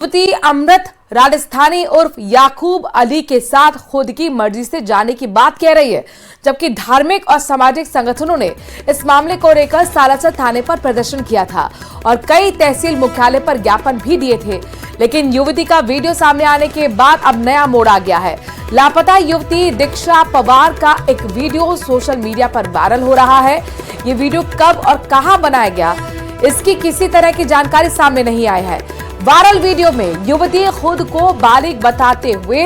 युवती अमृत राजस्थानी उर्फ याकूब अली के साथ खुद की मर्जी से जाने की बात कह रही है, जबकि धार्मिक और सामाजिक संगठनों ने इस मामले को लेकर सालासर थाने पर प्रदर्शन किया था और कई तहसील मुख्यालय पर ज्ञापन भी दिए थे। लेकिन युवती का वीडियो सामने आने के बाद अब नया मोड़ आ गया है। लापता युवती दीक्षा पवार का एक वीडियो सोशल मीडिया पर वायरल हो रहा है। ये वीडियो कब और कहां बनाया गया, इसकी किसी तरह की जानकारी सामने नहीं आई है। वायरल वीडियो में युवती खुद को बालिग बताते हुए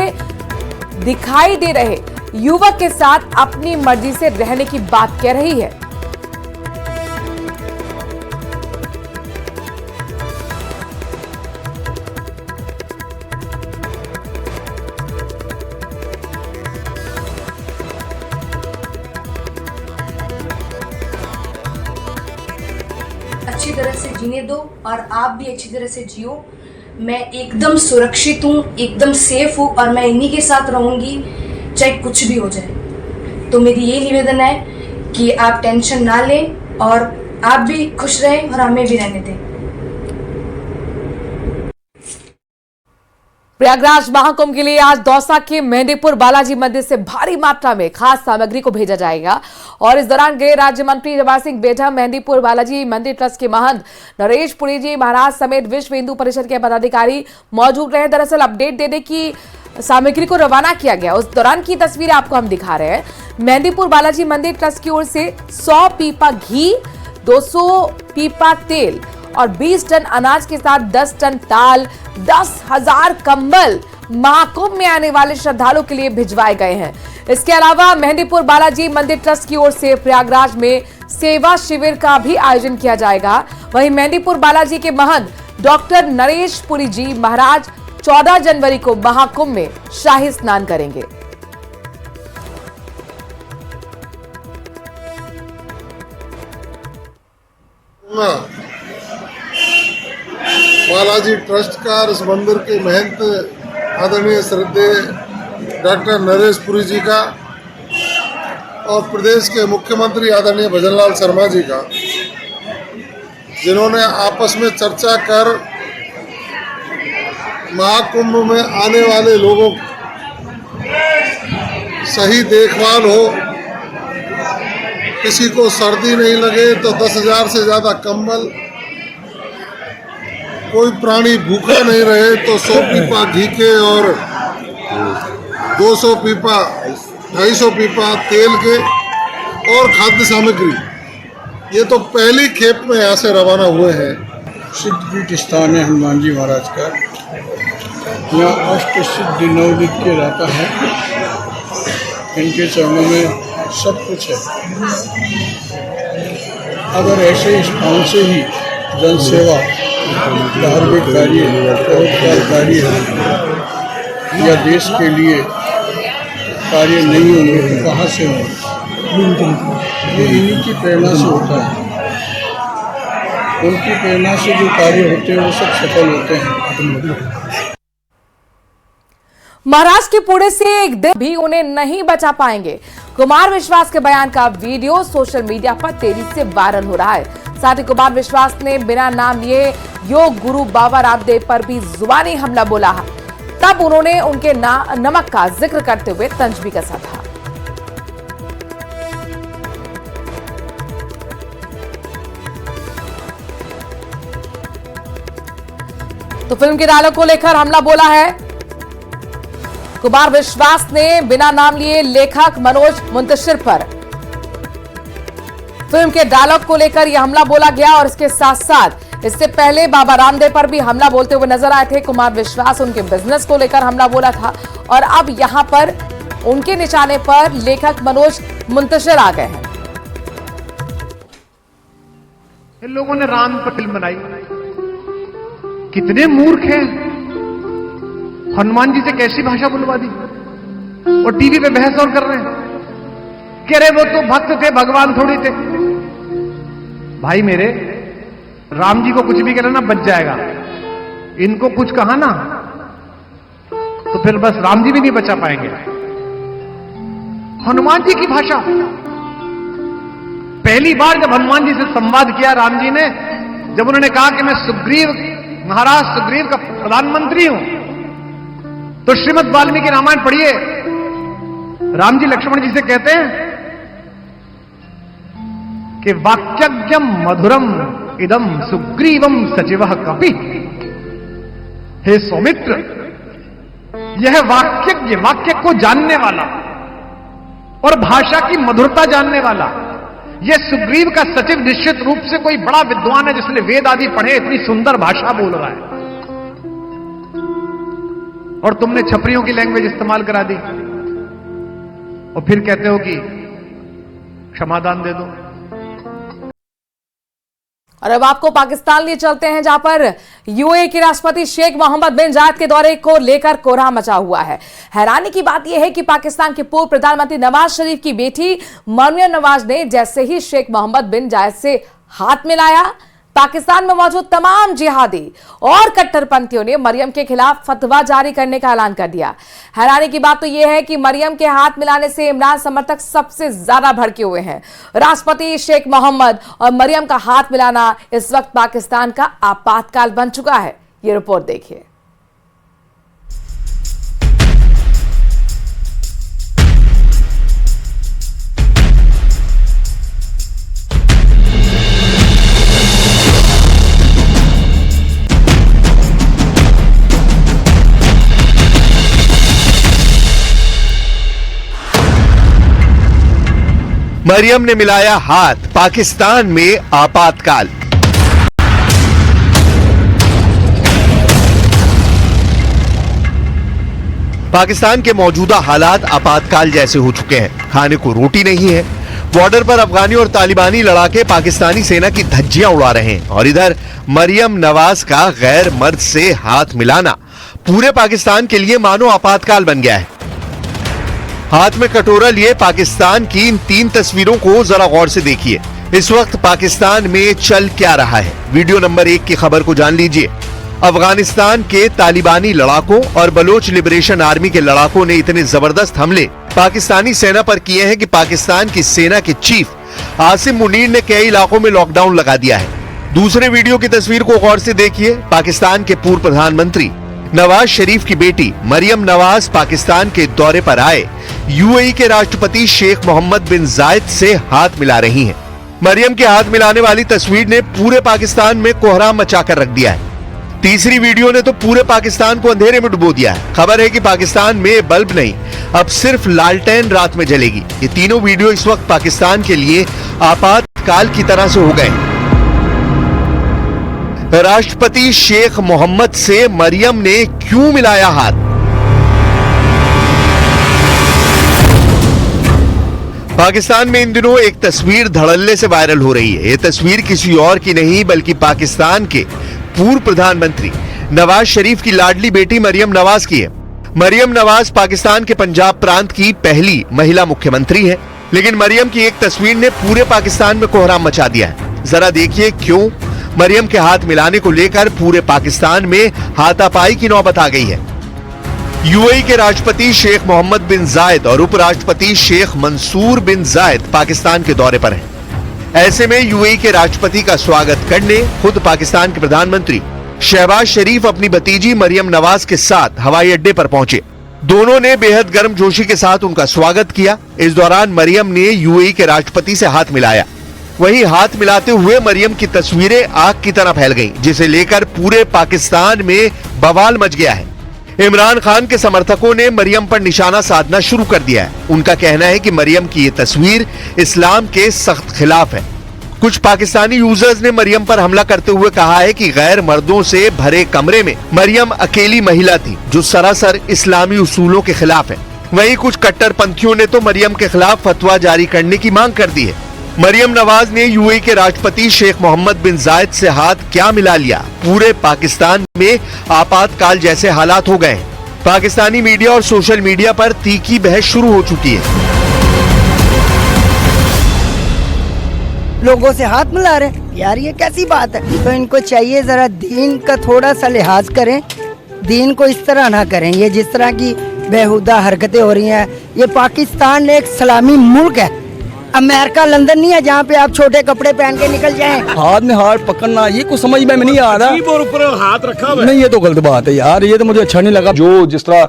दिखाई दे रहे युवक के साथ अपनी मर्जी से रहने की बात कह रही है। अच्छी तरह से जीने दो और आप भी अच्छी तरह से जियो। मैं एकदम सुरक्षित हूँ, एकदम सेफ हूँ और मैं इन्हीं के साथ रहूँगी चाहे कुछ भी हो जाए। तो मेरी ये निवेदन है कि आप टेंशन ना लें और आप भी खुश रहें और हमें भी रहने दें। प्रयागराज महाकुंभ के लिए आज दौसा के मेहंदीपुर बालाजी मंदिर से भारी मात्रा में खास सामग्री को भेजा जाएगा और इस दौरान गृह राज्य मंत्री जवाहर सिंह बेटा, मेहंदीपुर बालाजी मंदिर ट्रस्ट के महंत नरेश पुरी जी महाराज समेत विश्व हिंदू परिषद के पदाधिकारी मौजूद रहे। दरअसल अपडेट देने की सामग्री को रवाना किया गया, उस दौरान की तस्वीरें आपको हम दिखा रहे हैं। मेहंदीपुर बालाजी मंदिर ट्रस्ट की ओर से 100 पीपा घी, 200 पीपा तेल और 20 टन अनाज के साथ 10 टन दाल, 10,000 कंबल महाकुंभ में आने वाले श्रद्धालुओं के लिए भिजवाए गए हैं। इसके अलावा मेहंदीपुर बालाजी मंदिर ट्रस्ट की ओर से प्रयागराज में सेवा शिविर का भी आयोजन किया जाएगा। वहीं मेहंदीपुर बालाजी के महंत डॉक्टर नरेश पुरी जी महाराज 14 जनवरी को महाकुंभ में शाही स्नान करेंगे। बालाजी ट्रस्ट का और इस मंदिर के महंत आदरणीय श्रद्धेय डॉक्टर नरेश पुरी जी का और प्रदेश के मुख्यमंत्री आदरणीय भजनलाल शर्मा जी का, जिन्होंने आपस में चर्चा कर महाकुंभ में आने वाले लोगों सही देखभाल हो, किसी को सर्दी नहीं लगे तो 10,000 से ज़्यादा कंबल, कोई प्राणी भूखा नहीं रहे तो 100 पीपा घी के और 200 पीपा 250 पीपा तेल के और खाद्य सामग्री, ये तो पहली खेप में यहाँ से रवाना हुए हैं। सिद्धपीठ स्थान है हनुमान जी महाराज का। यहाँ अष्ट सिद्धि नवनित्य रहता है, इनके चरणों में सब कुछ है। अगर ऐसे स्थान से ही जनसेवा, धार्मिक कार्य, परोपकार कार्य या देश के लिए कार्य नहीं होंगे तो कहाँ से होंगे? ये इन्हीं की प्रेरणा से होता है। उनकी प्रेरणा से जो कार्य होते हैं वो सब सफल होते हैं। महाराज के पुणे से एक दिन भी उन्हें नहीं बचा पाएंगे। कुमार विश्वास के बयान का वीडियो सोशल मीडिया पर तेजी से वायरल हो रहा है। साथ ही कुमार विश्वास ने बिना नाम लिए योग गुरु बाबा रामदेव पर भी जुबानी हमला बोला। तब उन्होंने उनके नमक का जिक्र करते हुए तंज भी कसा था। तो फिल्म के डायलॉग को लेकर हमला बोला है कुमार विश्वास ने बिना नाम लिए लेखक मनोज मुंतशिर पर। फिल्म के डायलॉग को लेकर यह हमला बोला गया और इसके साथ साथ इससे पहले बाबा रामदेव पर भी हमला बोलते हुए नजर आए थे कुमार विश्वास। उनके बिजनेस को लेकर हमला बोला था और अब यहां पर उनके निशाने पर लेखक मनोज मुंतशिर आ गए हैं। इन लोगों ने राम पर फिल्म बनाई, कितने मूर्ख हैं। हनुमान जी से कैसी भाषा बुलवा दी और टीवी पे बहस और कर रहे हैं। कह रहे वो तो भक्त थे, भगवान थोड़ी थे। भाई मेरे, राम जी को कुछ भी कहना ना बच जाएगा, इनको कुछ कहा ना तो फिर बस राम जी भी नहीं बचा पाएंगे। हनुमान जी की भाषा, पहली बार जब हनुमान जी से संवाद किया राम जी ने, जब उन्होंने कहा कि मैं सुग्रीव महाराज सुग्रीव का प्रधानमंत्री हूं, तो श्रीमद् वाल्मीकि रामायण पढ़िए। राम जी लक्ष्मण जी से कहते हैं कि वाक्यज्ञम मधुरम इदम सुग्रीवम सचिवः कपि। हे सौमित्र, यह वाक्यज्ञ, वाक्य को जानने वाला और भाषा की मधुरता जानने वाला, यह सुग्रीव का सचिव निश्चित रूप से कोई बड़ा विद्वान है जिसने वेद आदि पढ़े, इतनी सुंदर भाषा बोल रहा है। और तुमने छपरियों की लैंग्वेज इस्तेमाल करा दी और फिर कहते हो कि क्षमादान दे दो। और अब आपको पाकिस्तान लिए चलते हैं, जहां पर यूएई के राष्ट्रपति शेख मोहम्मद बिन जायद के दौरे को लेकर कोहराम मचा हुआ है। हैरानी की बात यह है कि पाकिस्तान के पूर्व प्रधानमंत्री नवाज शरीफ की बेटी मरियम नवाज ने जैसे ही शेख मोहम्मद बिन जायद से हाथ मिलाया, पाकिस्तान में मौजूद तमाम जिहादी और कट्टरपंथियों ने मरियम के खिलाफ फतवा जारी करने का ऐलान कर दिया। हैरानी की बात तो यह है कि मरियम के हाथ मिलाने से इमरान समर्थक सबसे ज्यादा भड़के हुए हैं। राष्ट्रपति शेख मोहम्मद और मरियम का हाथ मिलाना इस वक्त पाकिस्तान का आपातकाल बन चुका है। ये रिपोर्ट देखिए। मरियम ने मिलाया हाथ, पाकिस्तान में आपातकाल। पाकिस्तान के मौजूदा हालात आपातकाल जैसे हो चुके हैं। खाने को रोटी नहीं है, बॉर्डर पर अफगानी और तालिबानी लड़ाके पाकिस्तानी सेना की धज्जियां उड़ा रहे हैं, और इधर मरियम नवाज का गैर मर्द से हाथ मिलाना पूरे पाकिस्तान के लिए मानो आपातकाल बन गया है। हाथ में कटोरा लिए पाकिस्तान की इन 3 तस्वीरों को जरा गौर से देखिए। इस वक्त पाकिस्तान में चल क्या रहा है, वीडियो नंबर 1 की खबर को जान लीजिए। अफगानिस्तान के तालिबानी लड़ाकों और बलोच लिबरेशन आर्मी के लड़ाकों ने इतने जबरदस्त हमले पाकिस्तानी सेना पर किए हैं कि पाकिस्तान की सेना के चीफ आसिम मुनीर ने कई इलाकों में लॉकडाउन लगा दिया है। दूसरे वीडियो की तस्वीर को गौर से देखिए। पाकिस्तान के पूर्व प्रधानमंत्री नवाज शरीफ की बेटी मरियम नवाज पाकिस्तान के दौरे पर आए यूएई के राष्ट्रपति शेख मोहम्मद बिन जायद से हाथ मिला रही हैं। मरियम के हाथ मिलाने वाली तस्वीर ने पूरे पाकिस्तान में कोहराम मचाकर रख दिया है। तीसरी वीडियो ने तो पूरे पाकिस्तान को अंधेरे में डुबो दिया है। खबर है कि पाकिस्तान में बल्ब नहीं, अब सिर्फ लालटेन रात में जलेगी। ये तीनों वीडियो इस वक्त पाकिस्तान के लिए आपातकाल की तरह से हो गए। राष्ट्रपति शेख मोहम्मद से मरियम ने क्यों मिलाया हाथ? पाकिस्तान में इन दिनों एक तस्वीर धड़ल्ले से वायरल हो रही है। ये तस्वीर किसी और की नहीं बल्कि पाकिस्तान के पूर्व प्रधानमंत्री नवाज शरीफ की लाडली बेटी मरियम नवाज की है। मरियम नवाज पाकिस्तान के पंजाब प्रांत की पहली महिला मुख्यमंत्री है, लेकिन मरियम की एक तस्वीर ने पूरे पाकिस्तान में कोहराम मचा दिया है। जरा देखिए क्यों। मरियम के हाथ मिलाने को लेकर पूरे पाकिस्तान में हाथापाई की नौबत आ गई है। यूएई के राष्ट्रपति शेख मोहम्मद बिन जायद और उपराष्ट्रपति शेख मंसूर बिन जायद पाकिस्तान के दौरे पर हैं। ऐसे में यूएई के राष्ट्रपति का स्वागत करने खुद पाकिस्तान के प्रधानमंत्री शहबाज शरीफ अपनी भतीजी मरियम नवाज के साथ हवाई अड्डे पर पहुंचे। दोनों ने बेहद गर्मजोशी के साथ उनका स्वागत किया। इस दौरान मरियम ने यूएई के राष्ट्रपति से हाथ मिलाया। वहीं हाथ मिलाते हुए मरियम की तस्वीरें आग की तरह फैल गईं, जिसे लेकर पूरे पाकिस्तान में बवाल मच गया है। इमरान खान के समर्थकों ने मरियम पर निशाना साधना शुरू कर दिया है। उनका कहना है कि मरियम की ये तस्वीर इस्लाम के सख्त खिलाफ है। कुछ पाकिस्तानी यूजर्स ने मरियम पर हमला करते हुए कहा है कि गैर मर्दों से भरे कमरे में मरियम अकेली महिला थी जो सरासर इस्लामी उसूलों के खिलाफ है। वहीं कुछ कट्टरपंथियों ने तो मरियम के खिलाफ फतवा जारी करने की मांग कर दी है। मरियम नवाज ने यूएई के राष्ट्रपति शेख मोहम्मद बिन जायद से हाथ क्या मिला लिया? पूरे पाकिस्तान में आपातकाल जैसे हालात हो गए। पाकिस्तानी मीडिया और सोशल मीडिया पर तीखी बहस शुरू हो चुकी है। लोगों से हाथ मिला रहे यार, ये कैसी बात है? तो इनको चाहिए जरा दीन का थोड़ा सा लिहाज करें, दीन को इस तरह ना करें। ये जिस तरह की बेहुदा हरकतें हो रही हैं, ये पाकिस्तान एक इस्लामी मुल्क है, अमेरिका लंदन नहीं है जहाँ पे आप छोटे कपड़े पहन के निकल जाएं। हाथ में हाथ पकड़ना ये कुछ समझ में नहीं आ रहा। और ऊपर हाथ रखा हुआ है। नहीं, ये तो गलत बात है यार, ये तो मुझे अच्छा नहीं लगा। जो जिस तरह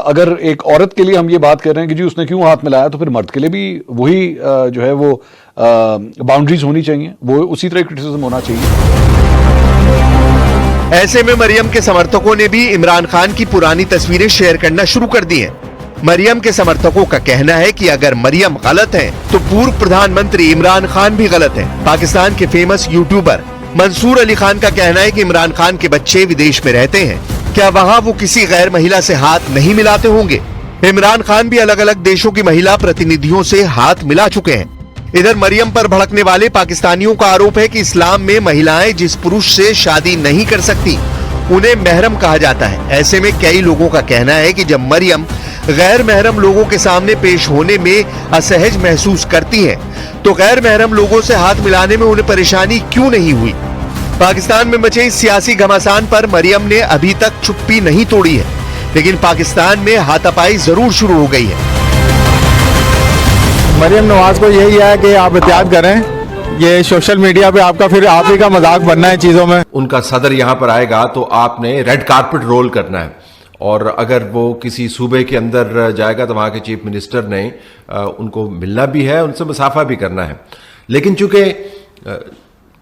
अगर एक औरत के लिए हम ये बात कर रहे हैं कि जी उसने क्यों हाथ मिलाया, तो फिर मर्द के लिए भी वही जो है वो बाउंड्रीज होनी चाहिए, वो उसी तरह क्रिटिसिज्म होना चाहिए। ऐसे में मरियम के समर्थकों ने भी इमरान खान की पुरानी तस्वीरें शेयर करना शुरू कर दी हैं। मरियम के समर्थकों का कहना है कि अगर मरियम गलत है तो पूर्व प्रधानमंत्री इमरान खान भी गलत है। पाकिस्तान के फेमस यूट्यूबर मंसूर अली खान का कहना है कि इमरान खान के बच्चे विदेश में रहते हैं, क्या वहाँ वो किसी गैर महिला से हाथ नहीं मिलाते होंगे? इमरान खान भी अलग अलग देशों की महिला प्रतिनिधियों से हाथ मिला चुके हैं। इधर मरियम पर भड़कने वाले पाकिस्तानियों का आरोप है कि इस्लाम में महिलाएं जिस पुरुष से शादी नहीं कर सकती उन्हें महरम कहा जाता है। ऐसे में कई लोगों का कहना है कि जब मरियम गैर महरम लोगों के सामने पेश होने में असहज महसूस करती हैं, तो गैर महरम लोगों से हाथ मिलाने में उन्हें परेशानी क्यों नहीं हुई? पाकिस्तान में मचे इस सियासी घमासान पर मरियम ने अभी तक चुप्पी नहीं तोड़ी है, लेकिन पाकिस्तान में हाथापाई जरूर शुरू हो गई है। मरियम नवाज को यही है कि आप एहतियात करें, ये सोशल मीडिया पे आपका फिर आप ही का मजाक बनना है चीजों में। उनका सदर यहाँ पर आएगा तो आपने रेड कारपेट रोल करना है, और अगर वो किसी सूबे के अंदर जाएगा तो वहाँ के चीफ मिनिस्टर ने उनको मिलना भी है, उनसे मुसाफा भी करना है। लेकिन चूंकि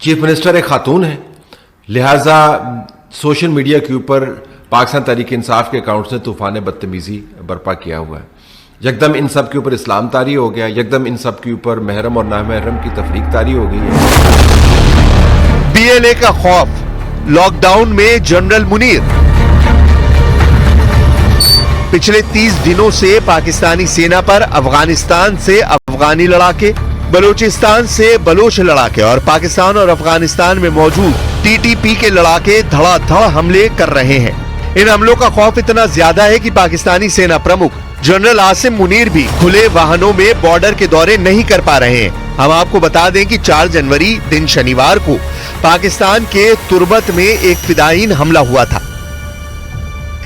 चीफ मिनिस्टर एक खातून है, लिहाजा सोशल मीडिया के ऊपर पाकिस्तान तहरीक इंसाफ के अकाउंट्स ने तूफान बदतमीजी बर्पा किया हुआ है। यकदम इन सब के ऊपर इस्लाम तारी हो गया, यकदम इन सब के ऊपर महरम और नामहरम की तफरीक तारी हो गई है। बीएलए का खौफ, लॉकडाउन में जनरल मुनीर। पिछले 30 दिनों से पाकिस्तानी सेना पर अफगानिस्तान से अफगानी लड़ाके, बलूचिस्तान से बलोच लड़ाके और पाकिस्तान और अफगानिस्तान में मौजूद टीटीपी के लड़ाके धड़ाधड़ हमले कर रहे हैं। इन हमलों का खौफ इतना ज्यादा है कि पाकिस्तानी सेना प्रमुख जनरल आसिम मुनीर भी खुले वाहनों में बॉर्डर के दौरे नहीं कर पा रहे हैं। हम आपको बता दें कि 4 जनवरी दिन शनिवार को पाकिस्तान के तुर्बत में एक फिदायीन हमला हुआ था।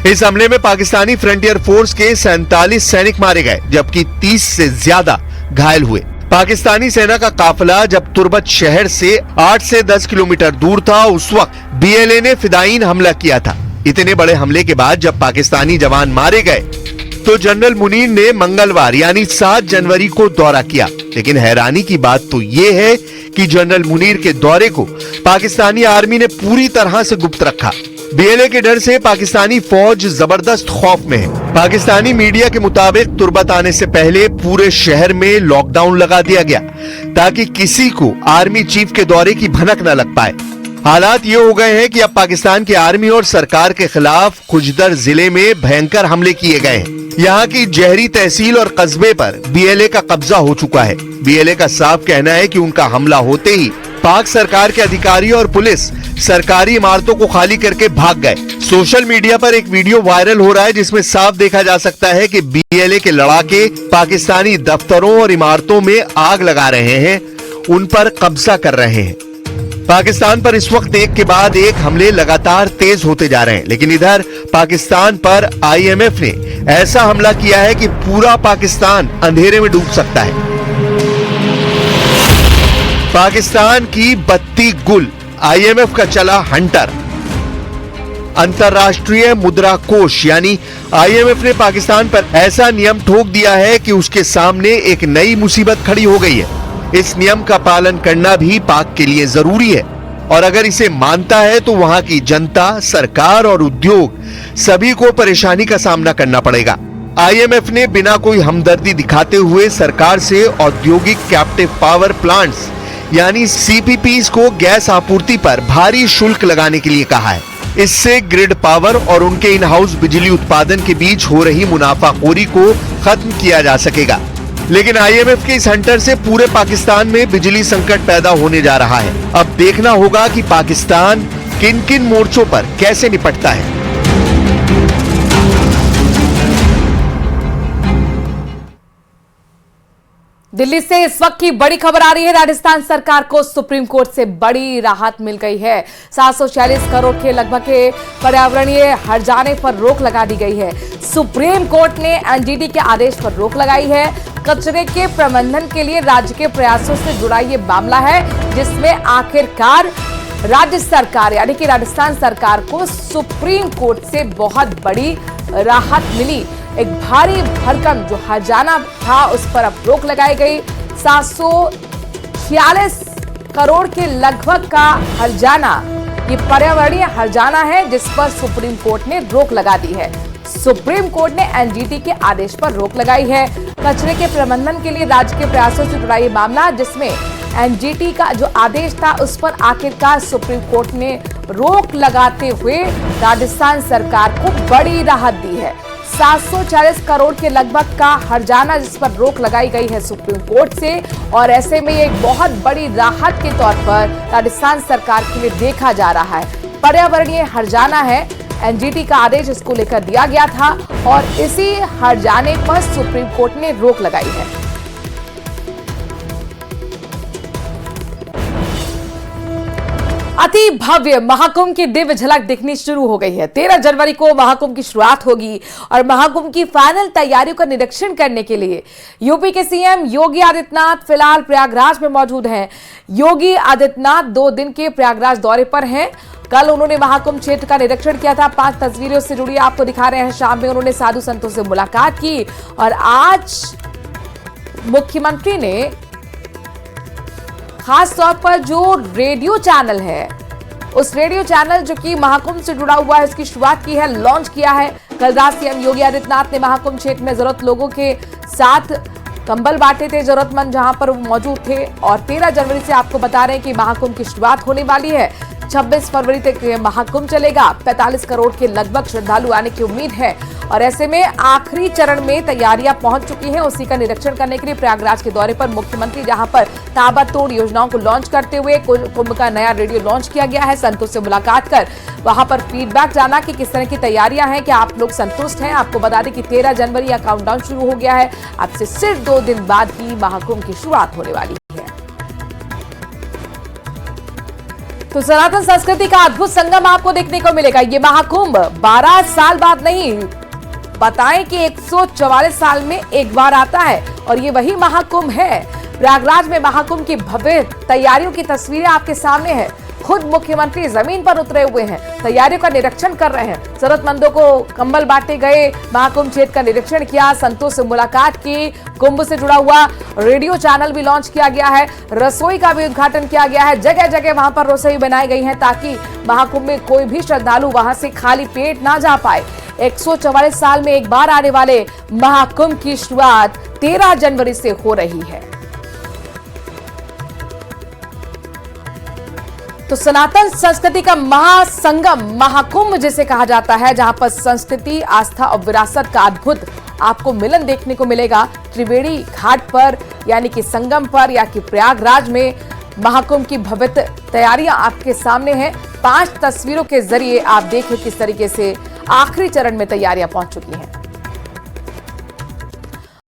इस हमले में पाकिस्तानी फ्रंटियर फोर्स के 47 सैनिक मारे गए, जबकि 30 से ज्यादा घायल हुए। पाकिस्तानी सेना का काफिला जब तुर्बत शहर से 8 से 10 किलोमीटर दूर था, उस वक्त बीएलए ने फिदायीन हमला किया था। इतने बड़े हमले के बाद जब पाकिस्तानी जवान मारे गए तो जनरल मुनीर ने मंगलवार यानी 7 जनवरी को दौरा किया। लेकिन हैरानी की बात तो यह है कि जनरल मुनीर के दौरे को पाकिस्तानी आर्मी ने पूरी तरह से गुप्त रखा। बीएलए के डर से पाकिस्तानी फौज जबरदस्त खौफ में है। पाकिस्तानी मीडिया के मुताबिक तुर्बत आने से पहले पूरे शहर में लॉकडाउन लगा दिया गया ताकि किसी को आर्मी चीफ के दौरे की भनक न लग पाए। हालात ये हो गए हैं कि अब पाकिस्तान की आर्मी और सरकार के खिलाफ खुजदर जिले में भयंकर हमले किए गए हैं। यहाँ की जहरी तहसील और कस्बे पर बीएलए का कब्जा हो चुका है। बीएलए का साफ कहना है कि उनका हमला होते ही पाक सरकार के अधिकारी और पुलिस सरकारी इमारतों को खाली करके भाग गए। सोशल मीडिया पर एक वीडियो वायरल हो रहा है जिसमें साफ देखा जा सकता है कि बीएलए के लड़ाके पाकिस्तानी दफ्तरों और इमारतों में आग लगा रहे हैं, उन पर कब्जा कर रहे हैं। पाकिस्तान पर इस वक्त एक के बाद एक हमले लगातार तेज होते जा रहे हैं, लेकिन इधर पाकिस्तान पर आईएमएफ ने ऐसा हमला किया है कि पूरा पाकिस्तान अंधेरे में डूब सकता है। पाकिस्तान की बत्ती गुल, आईएमएफ का चला हंटर। अंतर्राष्ट्रीय मुद्रा कोष यानी आईएमएफ ने पाकिस्तान पर ऐसा नियम ठोक दिया है कि उसके सामने एक नई मुसीबत खड़ी हो गई है। इस नियम का पालन करना भी पाक के लिए जरूरी है, और अगर इसे मानता है तो वहां की जनता, सरकार और उद्योग सभी को परेशानी का सामना करना पड़ेगा। आईएमएफ ने बिना कोई हमदर्दी दिखाते हुए सरकार से औद्योगिक कैप्टिव पावर प्लांट्स यानी सीपीपीज को गैस आपूर्ति पर भारी शुल्क लगाने के लिए कहा है। इससे ग्रिड पावर और उनके इन हाउस बिजली उत्पादन के बीच हो रही मुनाफाखोरी को खत्म किया जा सकेगा। लेकिन आईएमएफ के इस हंटर से पूरे पाकिस्तान में बिजली संकट पैदा होने जा रहा है। अब देखना होगा कि पाकिस्तान किन किन मोर्चों पर कैसे निपटता है। दिल्ली से इस वक्त की बड़ी खबर आ रही है। राजस्थान सरकार को सुप्रीम कोर्ट से बड़ी राहत मिल गई है। 746 करोड़ के लगभग के पर्यावरणीय हर्जाने पर रोक लगा दी गई है। सुप्रीम कोर्ट ने एनजीटी के आदेश पर रोक लगाई है। कचरे के प्रबंधन के लिए राज्य के प्रयासों से जुड़ा ये मामला है, जिसमें आखिरकार राज्य सरकार यानी कि राजस्थान सरकार को सुप्रीम कोर्ट से बहुत बड़ी राहत मिली। एक भारी भरकम जो हर्जाना था उस पर अब रोक लगाई गई। 746 करोड़ के लगभग का हर्जाना, ये पर्यावरणीय हर्जाना है जिस पर सुप्रीम कोर्ट ने रोक लगा दी है। सुप्रीम कोर्ट ने एनजीटी के आदेश पर रोक लगाई है। कचरे के प्रबंधन के लिए राज्य के प्रयासों से जुड़ा ये मामला, जिसमें एनजीटी का जो आदेश था उस पर आखिरकार सुप्रीम कोर्ट ने रोक लगाते हुए राजस्थान सरकार को बड़ी राहत दी है। 740 करोड़ के लगभग का हर्जाना जिस पर रोक लगाई गई है सुप्रीम कोर्ट से, और ऐसे में ये एक बहुत बड़ी राहत के तौर पर राजस्थान सरकार के लिए देखा जा रहा है। पर्यावरणीय हर्जाना है, एनजीटी का आदेश इसको लेकर दिया गया था और इसी हर्जाने पर सुप्रीम कोर्ट ने रोक लगाई है। अति भव्य महाकुंभ की दिव्य झलक दिखनी शुरू हो गई है। 13 जनवरी को महाकुंभ की शुरुआत होगी और महाकुंभ की फाइनल तैयारियों का निरीक्षण करने के लिए यूपी के सीएम योगी आदित्यनाथ फिलहाल प्रयागराज में मौजूद हैं। योगी आदित्यनाथ 2 दिन के प्रयागराज दौरे पर हैं। कल उन्होंने महाकुंभ क्षेत्र का निरीक्षण किया था। 5 तस्वीरें उससे जुड़ी आपको दिखा रहे हैं। शाम में उन्होंने साधु संतों से मुलाकात की और आज मुख्यमंत्री ने खास तौर पर जो रेडियो चैनल है, उस रेडियो चैनल जो कि महाकुंभ से जुड़ा हुआ है, उसकी शुरुआत की है, लॉन्च किया है। कल रात सीएम योगी आदित्यनाथ ने महाकुंभ क्षेत्र में जरूरत लोगों के साथ कंबल बांटे थे, जरूरतमंद जहां पर वो मौजूद थे। और 13 जनवरी से आपको बता रहे हैं कि महाकुंभ की शुरुआत होने वाली है। 26 फरवरी तक महाकुंभ चलेगा। 45 करोड़ के लगभग श्रद्धालु आने की उम्मीद है और ऐसे में आखिरी चरण में तैयारियां पहुंच चुकी हैं। उसी का निरीक्षण करने के लिए प्रयागराज के दौरे पर मुख्यमंत्री, जहां पर ताबड़तोड़ योजनाओं को लॉन्च करते हुए कुंभ का नया रेडियो लॉन्च किया गया है। संतों से मुलाकात कर वहां पर फीडबैक जाना कि किस तरह की तैयारियां हैं, क्या आप लोग संतुष्ट हैं। आपको बता दें कि 13 जनवरी का काउंटडाउन शुरू हो गया है। अब से सिर्फ 2 दिन बाद ही महाकुंभ की शुरुआत होने वाली है। तो सनातन संस्कृति का अद्भुत संगम आपको देखने को मिलेगा। ये महाकुंभ 12 साल बाद नहीं, बताएं कि 144 साल में एक बार आता है और ये वही महाकुंभ है। प्रयागराज में महाकुंभ की भव्य तैयारियों की तस्वीरें आपके सामने है। खुद मुख्यमंत्री जमीन पर उतरे हुए हैं, तैयारियों का निरीक्षण कर रहे हैं। जरूरतमंदों को कंबल बांटे गए, महाकुंभ क्षेत्र का निरीक्षण किया, संतों से मुलाकात की। कुंभ से जुड़ा हुआ रेडियो चैनल भी लॉन्च किया गया है। रसोई का भी उद्घाटन किया गया है। जगह जगह वहां पर रसोई बनाई गई है ताकि महाकुंभ में कोई भी श्रद्धालु वहां से खाली पेट ना जा पाए। 144 साल में एक बार आने वाले महाकुंभ की शुरुआत 13 जनवरी से हो रही है। तो सनातन संस्कृति का महासंगम महाकुंभ जिसे कहा जाता है, जहां पर संस्कृति, आस्था और विरासत का अद्भुत आपको मिलन देखने को मिलेगा। त्रिवेणी घाट पर यानी कि संगम पर या कि प्रयागराज में महाकुंभ की भव्य तैयारियां आपके सामने हैं। 5 तस्वीरों के जरिए आप देखें किस तरीके से आखिरी चरण में तैयारियां पहुंच चुकी हैं।